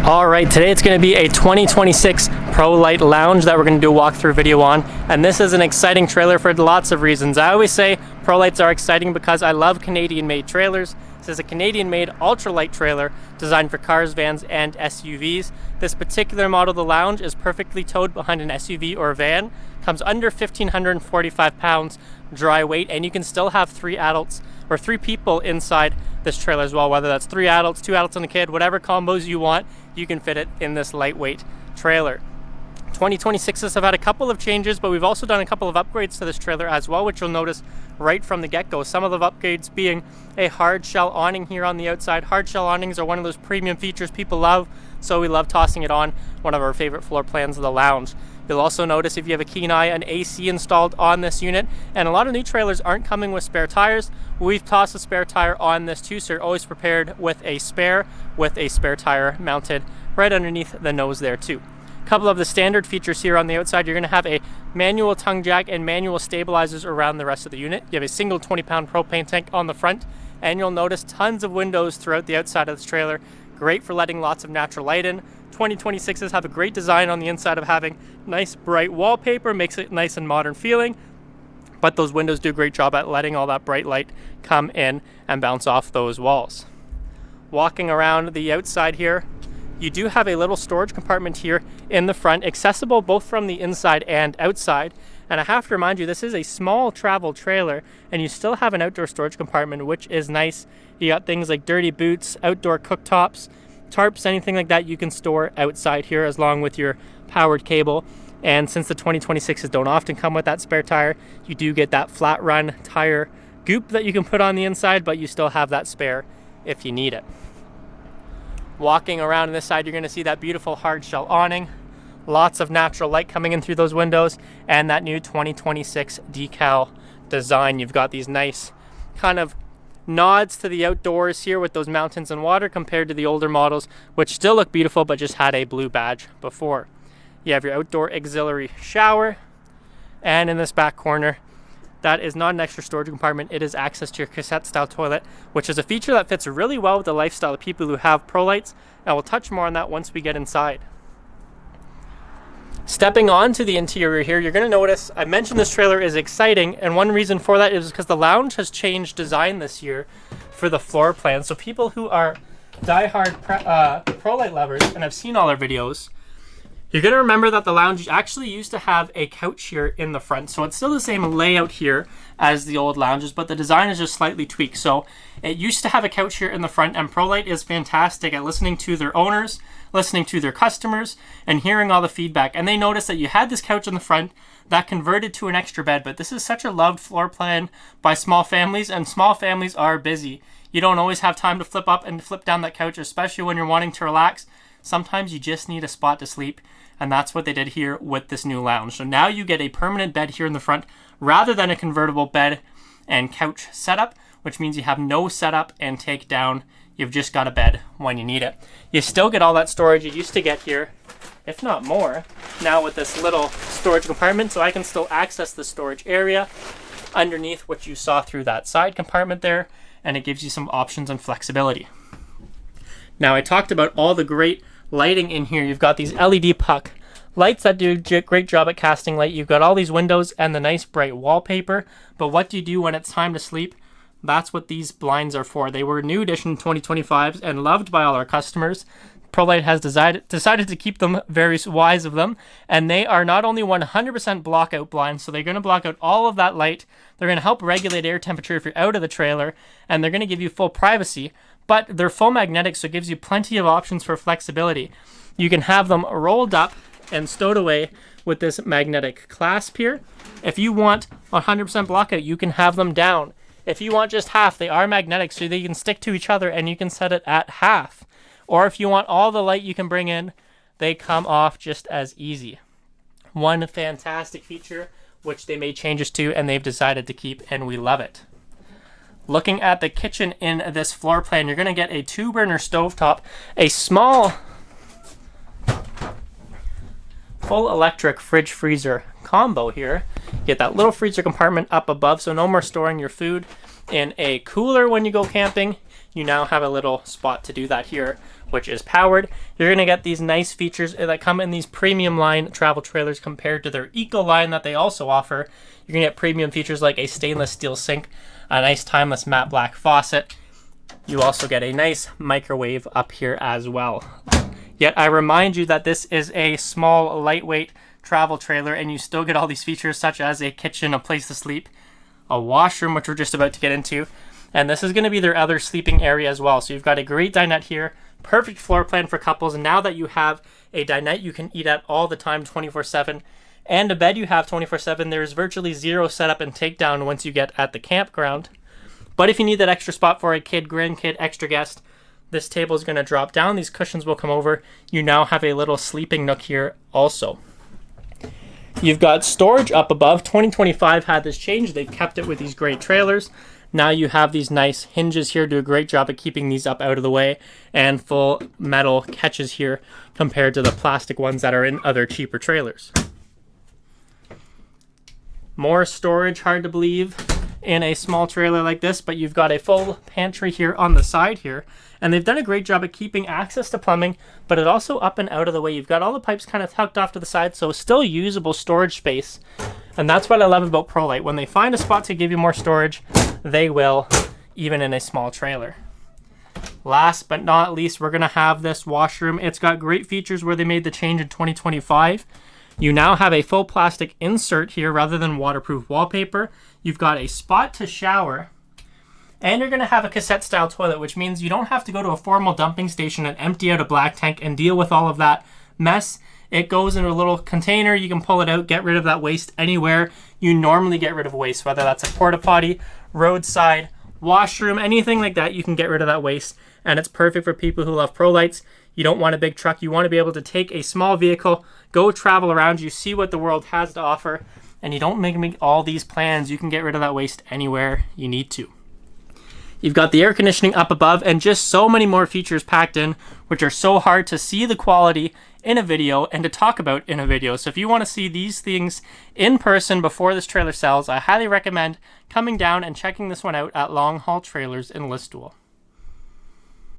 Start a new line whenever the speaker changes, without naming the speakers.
All right, today it's going to be a 2026 Prolite Lounge that we're going to do a walkthrough video on, and this is an exciting trailer for lots of reasons. I always say Prolites are exciting because I love Canadian-made trailers. This is a Canadian-made ultralight trailer designed for cars, vans, and SUVs. This particular model of the Lounge is perfectly towed behind an SUV or van, comes under 1,545 pounds dry weight, and you can still have three adults or three people inside this trailer as well, whether that's three adults, two adults and a kid, whatever combos you want, you can fit it in this lightweight trailer. 2026s have had a couple of changes, but we've also done a couple of upgrades to this trailer as well, which you'll notice right from the get-go. Some of the upgrades being a hard shell awning here on the outside. Hard shell awnings are one of those premium features people love, so we love tossing it on one of our favorite floor plans of the Lounge. You'll also notice, if you have a keen eye, an AC installed on this unit, and a lot of new trailers aren't coming with spare tires. We've tossed a spare tire on this too, so you're always prepared with a spare tire mounted right underneath the nose there too. A couple of the standard features here on the outside: you're going to have a manual tongue jack and manual stabilizers around the rest of the unit. You have a single 20-pound propane tank on the front, and you'll notice tons of windows throughout the outside of this trailer. Great for letting lots of natural light in. 2026s have a great design on the inside of having nice bright wallpaper, makes it nice and modern feeling, but those windows do a great job at letting all that bright light come in and bounce off those walls. Walking around the outside here, you do have a little storage compartment here in the front, accessible both from the inside and outside. And I have to remind you, this is a small travel trailer, and you still have an outdoor storage compartment, which is nice. You got things like dirty boots, outdoor cooktops, tarps, anything like that you can store outside here, as long with your powered cable. And since the 2026s don't often come with that spare tire, you do get that flat run tire goop that you can put on the inside, but you still have that spare if you need it. Walking around on this side, you're going to see that beautiful hard shell awning, lots of natural light coming in through those windows, and that new 2026 decal design. You've got these nice kind of nods to the outdoors here with those mountains and water, compared to the older models, which still look beautiful but just had a blue badge before. You have your outdoor auxiliary shower, and in this back corner, that is not an extra storage compartment. It is access to your cassette style toilet, which is a feature that fits really well with the lifestyle of people who have Prolites, and we'll touch more on that once we get inside. Stepping onto the interior here, you're going to notice I mentioned this trailer is exciting, and one reason for that is because the Lounge has changed design this year for the floor plan. So people who are die-hard Prolite lovers and have seen all our videos, you're going to remember that the Lounge actually used to have a couch here in the front. So it's still the same layout here as the old Lounges, but the design is just slightly tweaked. So it used to have a couch here in the front, and Prolite is fantastic at listening to their owners, listening to their customers, and hearing all the feedback. And they noticed that you had this couch in the front that converted to an extra bed, but this is such a loved floor plan by small families, and small families are busy. You don't always have time to flip up and flip down that couch, especially when you're wanting to relax. Sometimes you just need a spot to sleep, and that's what they did here with this new Lounge. So now you get a permanent bed here in the front rather than a convertible bed and couch setup, which means you have no setup and take down. You've just got a bed when you need it. You still get all that storage you used to get here, if not more, now with this little storage compartment, so I can still access the storage area underneath what you saw through that side compartment there, and it gives you some options and flexibility. Now, I talked about all the great lighting in here. You've got these LED puck lights that do a great job at casting light. You've got all these windows and the nice bright wallpaper, but what do you do when it's time to sleep? That's what these blinds are for. They were new edition 2025s and loved by all our customers. Prolite has decided to keep them, very wise of them, and they are not only 100% blockout blinds, so they're going to block out all of that light. They're going to help regulate air temperature if you're out of the trailer, and they're going to give you full privacy, but they're full magnetic, so it gives you plenty of options for flexibility. You can have them rolled up and stowed away with this magnetic clasp here. If you want 100% blockout, you can have them down. If you want just half, they are magnetic, so they can stick to each other, and you can set it at half. Or if you want all the light you can bring in, they come off just as easy. One fantastic feature, which they made changes to and they've decided to keep, and we love it. Looking at the kitchen in this floor plan, you're going to get a 2-burner stovetop, a small full electric fridge freezer combo here. Get that little freezer compartment up above, so no more storing your food in a cooler when you go camping. You now have a little spot to do that here which is powered. You're going to get these nice features that come in these premium line travel trailers compared to their eco line that they also offer. You're going to get premium features like a stainless steel sink, a nice timeless matte black faucet. You also get a nice microwave up here as well. Yet I remind you that this is a small, lightweight travel trailer, and you still get all these features such as a kitchen, a place to sleep, a washroom, which we're just about to get into, and this is going to be their other sleeping area as well. So you've got a great dinette here, perfect floor plan for couples, and now that you have a dinette you can eat at all the time 24/7, and a bed you have 24/7, there's virtually zero setup and takedown once you get at the campground. But if you need that extra spot for a kid, grandkid, extra guest, this table is going to drop down, these cushions will come over. You now have a little sleeping nook here also. You've got storage up above. 2025 had this change. They've kept it with these great trailers. Now you have these nice hinges here, do a great job at keeping these up out of the way, and full metal catches here compared to the plastic ones that are in other cheaper trailers. More storage, hard to believe, in a small trailer like this, but you've got a full pantry here on the side here, and they've done a great job at keeping access to plumbing, but it also up and out of the way. You've got all the pipes kind of tucked off to the side, so still usable storage space, and that's what I love about Prolite. When they find a spot to give you more storage, they will, even in a small trailer. Last but not least, we're going to have this washroom. It's got great features where they made the change in 2025. You now have a full plastic insert here rather than waterproof wallpaper. You've got a spot to shower, and you're going to have a cassette style toilet, which means you don't have to go to a formal dumping station and empty out a black tank and deal with all of that mess. It goes in a little container. You can pull it out, get rid of that waste anywhere you normally get rid of waste, whether that's a porta potty, roadside, washroom, anything like that. You can get rid of that waste, and it's perfect for people who love Prolites. You don't want a big truck. You want to be able to take a small vehicle, go travel around, you see what the world has to offer, and you don't make all these plans. You can get rid of that waste anywhere you need to. You've got the air conditioning up above and just so many more features packed in, which are so hard to see the quality in a video and to talk about in a video. So if you want to see these things in person before this trailer sells, I highly recommend coming down and checking this one out at Long Haul Trailers in Listowel.